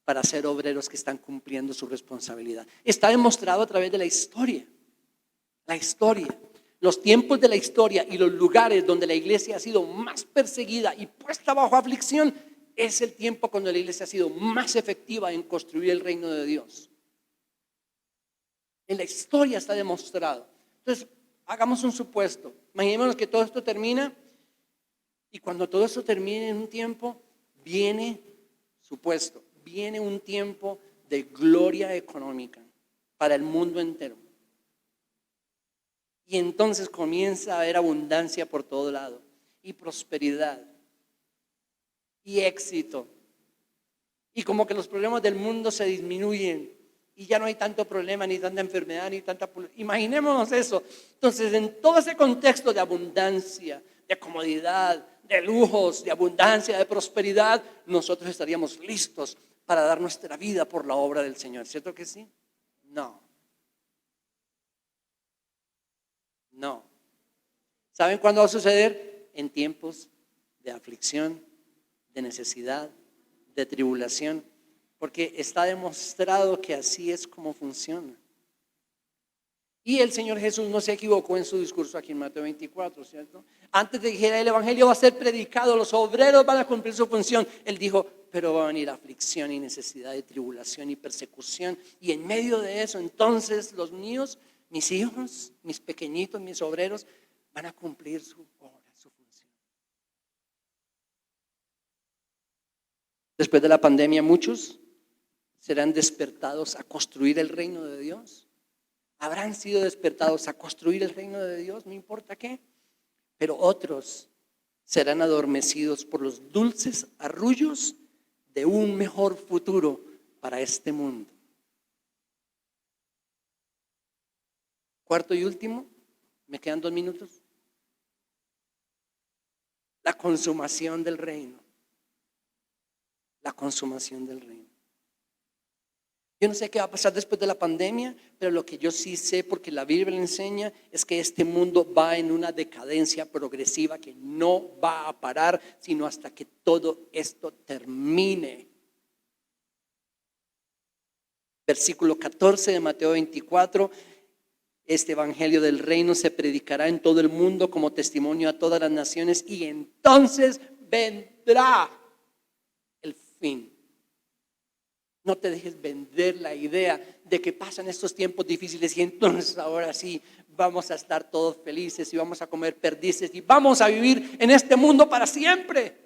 para ser obreros que están cumpliendo su responsabilidad. Está demostrado a través de la historia. La historia, los tiempos de la historia y los lugares donde la iglesia ha sido más perseguida y puesta bajo aflicción, es el tiempo cuando la iglesia ha sido más efectiva en construir el reino de Dios. En la historia está demostrado. Entonces, hagamos un supuesto. Imaginémonos que todo esto termina y cuando todo esto termine en un tiempo, viene un tiempo de gloria económica para el mundo entero. Y entonces comienza a haber abundancia por todo lado, y prosperidad, y éxito. Y como que los problemas del mundo se disminuyen, y ya no hay tanto problema, ni tanta enfermedad, ni tanta... Imaginémonos eso. Entonces, en todo ese contexto de abundancia, de comodidad, de lujos, de abundancia, de prosperidad, nosotros estaríamos listos para dar nuestra vida por la obra del Señor. ¿Cierto que sí? No. ¿Saben cuándo va a suceder? En tiempos de aflicción, de necesidad, de tribulación, porque está demostrado que así es como funciona. Y el Señor Jesús no se equivocó en su discurso aquí en Mateo 24, ¿cierto? Antes de que dijera el evangelio va a ser predicado, los obreros van a cumplir su función, Él dijo, pero va a venir aflicción y necesidad de tribulación y persecución, y en medio de eso entonces los míos, mis hijos, mis pequeñitos, mis obreros van a cumplir su obra, su función. Después de la pandemia, muchos serán despertados a construir el reino de Dios. Habrán sido despertados a construir el reino de Dios, no importa qué. Pero otros serán adormecidos por los dulces arrullos de un mejor futuro para este mundo. Cuarto y último, me quedan 2 minutos. La consumación del reino. La consumación del reino. Yo no sé qué va a pasar después de la pandemia, pero lo que yo sí sé, porque la Biblia enseña, es que este mundo va en una decadencia progresiva que no va a parar, sino hasta que todo esto termine. Versículo 14 de Mateo 24, este evangelio del reino se predicará en todo el mundo como testimonio a todas las naciones y entonces vendrá el fin. No te dejes vender la idea de que pasan estos tiempos difíciles y entonces ahora sí vamos a estar todos felices y vamos a comer perdices y vamos a vivir en este mundo para siempre.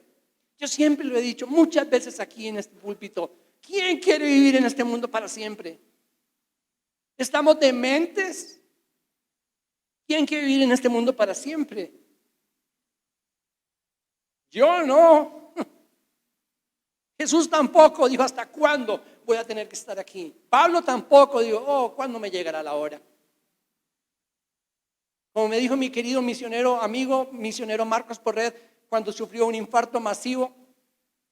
Yo siempre lo he dicho muchas veces aquí en este púlpito. ¿Quién quiere vivir en este mundo para siempre? ¿Estamos dementes? ¿Quién quiere vivir en este mundo para siempre? Yo no. Jesús tampoco dijo, ¿hasta cuándo voy a tener que estar aquí? Pablo tampoco dijo, ¿cuándo me llegará la hora? Como me dijo mi querido misionero, amigo, misionero Marcos Porret, cuando sufrió un infarto masivo,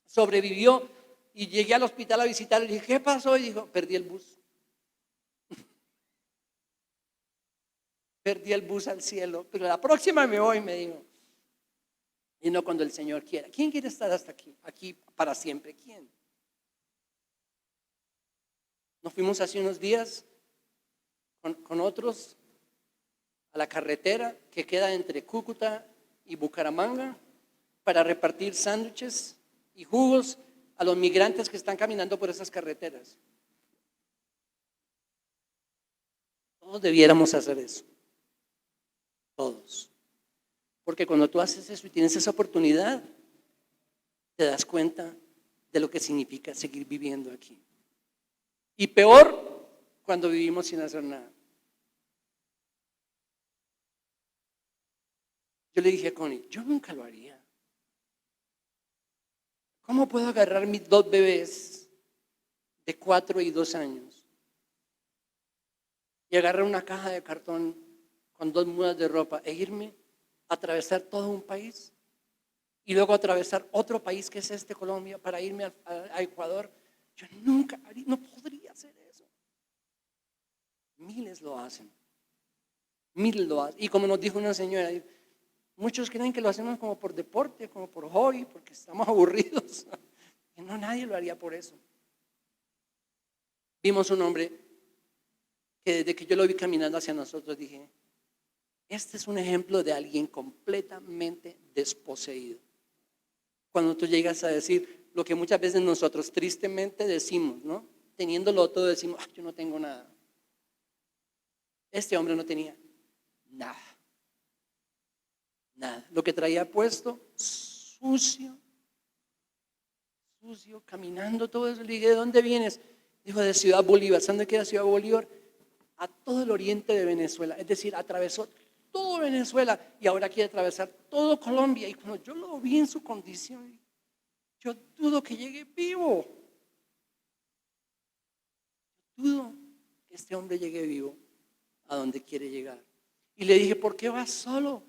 sobrevivió y llegué al hospital a visitarlo y dije, ¿qué pasó? Y dijo, perdí el bus. Perdí el bus al cielo, pero la próxima me voy, me dijo. Y no cuando el Señor quiera. ¿Quién quiere estar hasta aquí para siempre? ¿Quién? Nos fuimos hace unos días con otros a la carretera que queda entre Cúcuta y Bucaramanga para repartir sándwiches y jugos a los migrantes que están caminando por esas carreteras. Todos debiéramos hacer eso. Todos. Porque cuando tú haces eso y tienes esa oportunidad, te das cuenta de lo que significa seguir viviendo aquí. Y peor, cuando vivimos sin hacer nada. Yo le dije a Connie, yo nunca lo haría. ¿Cómo puedo agarrar mis 2 bebés de 4 y 2 años y agarrar una caja de cartón con 2 mudas de ropa e irme a atravesar todo un país y luego atravesar otro país que es Colombia, para irme a Ecuador? Yo nunca haría, no podría hacer eso. Miles lo hacen. Y como nos dijo una señora, muchos creen que lo hacemos como por deporte, como por hobby, porque estamos aburridos. Y no, nadie lo haría por eso. Vimos un hombre que desde que yo lo vi caminando hacia nosotros dije, Este es un ejemplo de alguien completamente desposeído. Cuando tú llegas a decir lo que muchas veces nosotros tristemente decimos, ¿no? Teniéndolo todo decimos, yo no tengo nada. Este hombre no tenía nada. Nada. Lo que traía puesto, sucio, caminando todo eso. Le dije, ¿de dónde vienes? Dijo, de Ciudad Bolívar. ¿Saben de qué era Ciudad Bolívar? A todo el oriente de Venezuela. Es decir, atravesó todo Venezuela y ahora quiere atravesar todo Colombia. Y cuando yo lo vi en su condición, yo dudo que llegue vivo. Dudo que este hombre llegue vivo a donde quiere llegar. Y le dije, ¿por qué vas solo?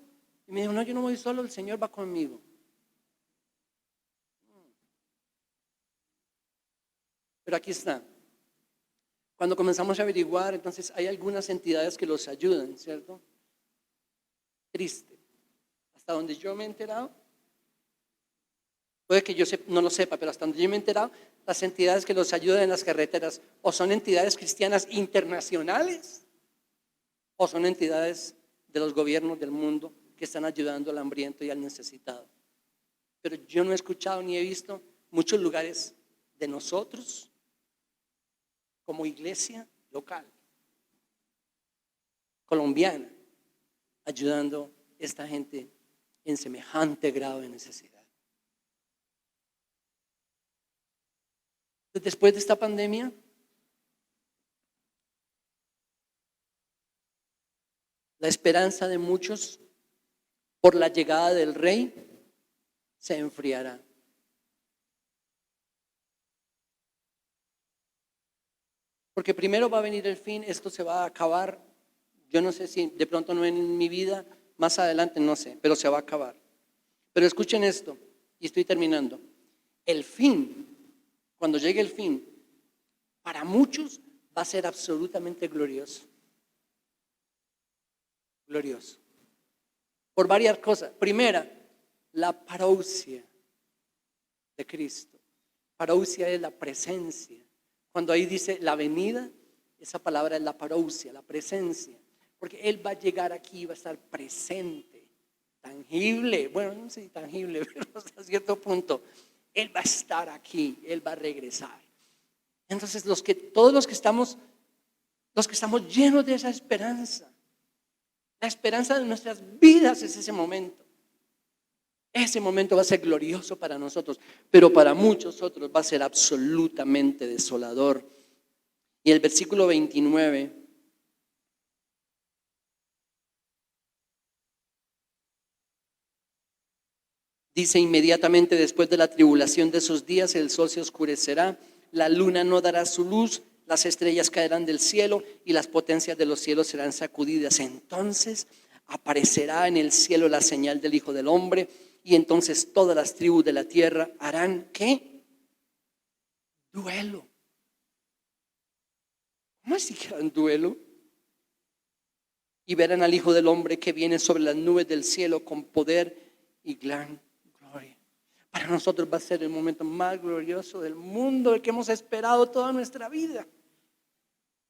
Y me dijo, no, yo no voy solo, el Señor va conmigo. Pero aquí está. Cuando comenzamos a averiguar, entonces hay algunas entidades que los ayudan, ¿cierto? Triste. Hasta donde yo me he enterado, puede que yo no lo sepa, pero hasta donde yo me he enterado, las entidades que los ayudan en las carreteras o son entidades cristianas internacionales o son entidades de los gobiernos del mundo que están ayudando al hambriento y al necesitado. Pero yo no he escuchado ni he visto muchos lugares de nosotros como iglesia local, colombiana, ayudando a esta gente en semejante grado de necesidad. Después de esta pandemia, la esperanza de muchos por la llegada del Rey se enfriará. Porque primero va a venir el fin, esto se va a acabar. Yo no sé si de pronto no en mi vida, más adelante no sé, pero se va a acabar. Pero escuchen esto, y estoy terminando. El fin, cuando llegue el fin, para muchos va a ser absolutamente glorioso. Glorioso. Por varias cosas. Primera, la parousia de Cristo. Parousia es la presencia. Cuando ahí dice la venida, esa palabra es la parousia, la presencia. Porque Él va a llegar aquí, va a estar presente, tangible. Bueno, no sé si tangible, pero hasta cierto punto. Él va a estar aquí, Él va a regresar. Entonces, todos los que estamos llenos de esa esperanza, la esperanza de nuestras vidas es ese momento. Ese momento va a ser glorioso para nosotros, pero para muchos otros va a ser absolutamente desolador. Y el versículo 29 dice: inmediatamente después de la tribulación de esos días, el sol se oscurecerá, la luna no dará su luz, las estrellas caerán del cielo y las potencias de los cielos serán sacudidas. Entonces aparecerá en el cielo la señal del Hijo del Hombre, y entonces todas las tribus de la tierra harán ¿qué? Duelo. ¿Cómo así que harán duelo? Y verán al Hijo del Hombre que viene sobre las nubes del cielo con poder y gran gloria. Para nosotros va a ser el momento más glorioso del mundo, el que hemos esperado toda nuestra vida.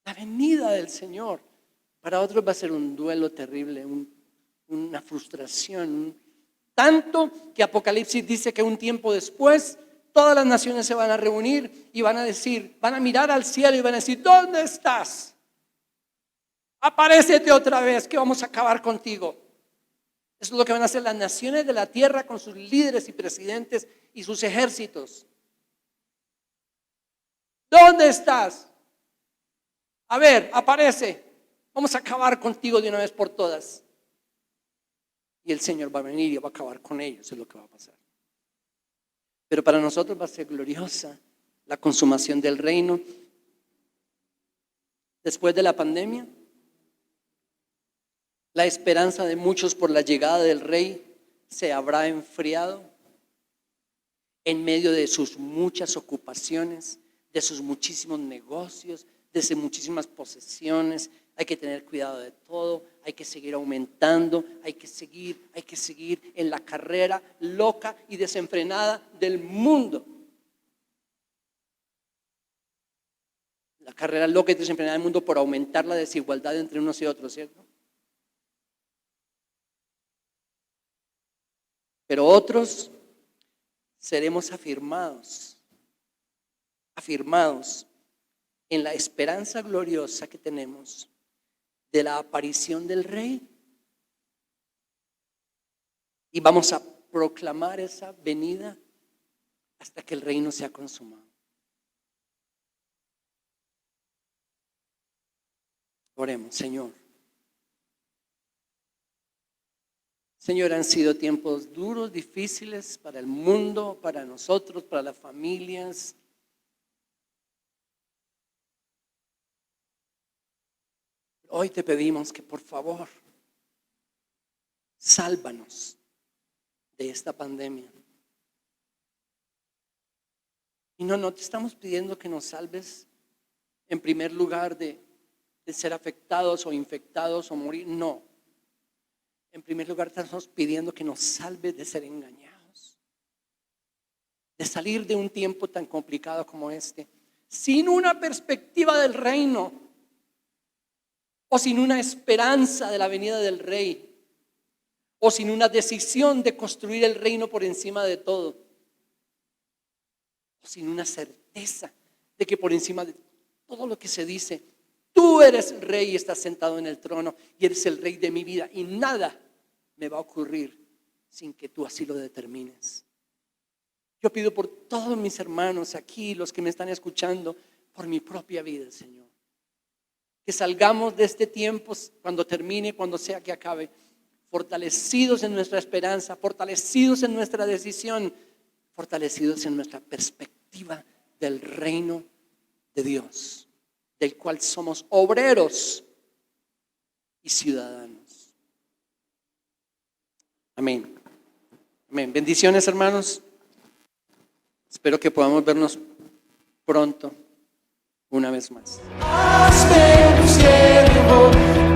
La venida del Señor. Para otros va a ser un duelo terrible, una frustración. Tanto que Apocalipsis dice que un tiempo después todas las naciones se van a reunir y van a decir, van a mirar al cielo y van a decir, ¿dónde estás? Aparécete otra vez que vamos a acabar contigo. Eso es lo que van a hacer las naciones de la tierra con sus líderes y presidentes y sus ejércitos. ¿Dónde estás? A ver, aparece. Vamos a acabar contigo de una vez por todas. Y el Señor va a venir y va a acabar con ellos. Eso es lo que va a pasar. Pero para nosotros va a ser gloriosa la consumación del reino. Después de la pandemia, la esperanza de muchos por la llegada del Rey se habrá enfriado en medio de sus muchas ocupaciones, de sus muchísimos negocios, de sus muchísimas posesiones. Hay que tener cuidado de todo, hay que seguir aumentando, hay que seguir en la carrera loca y desenfrenada del mundo. La carrera loca y desenfrenada del mundo por aumentar la desigualdad entre unos y otros, ¿cierto? pero otros seremos afirmados en la esperanza gloriosa que tenemos de la aparición del Rey. Y vamos a proclamar esa venida hasta que el reino sea consumado. Oremos, Señor. Señor, han sido tiempos duros, difíciles para el mundo, para nosotros, para las familias. Hoy te pedimos que por favor sálvanos de esta pandemia. Y no te estamos pidiendo que nos salves en primer lugar de ser afectados o infectados o morir, no. En primer lugar estamos pidiendo que nos salves de ser engañados, de salir de un tiempo tan complicado como este, sin una perspectiva del reino o sin una esperanza de la venida del Rey o sin una decisión de construir el reino por encima de todo, o sin una certeza de que por encima de todo lo que se dice, tú eres Rey y estás sentado en el trono y eres el Rey de mi vida y nada me va a ocurrir sin que tú así lo determines. Yo pido por todos mis hermanos aquí, los que me están escuchando, por mi propia vida, Señor, que salgamos de este tiempo cuando termine, cuando sea que acabe, fortalecidos en nuestra esperanza, fortalecidos en nuestra decisión, fortalecidos en nuestra perspectiva del reino de Dios, del cual somos obreros y ciudadanos. Amén. Amén. Bendiciones, hermanos. Espero que podamos vernos pronto una vez más. Hazme tu siervo.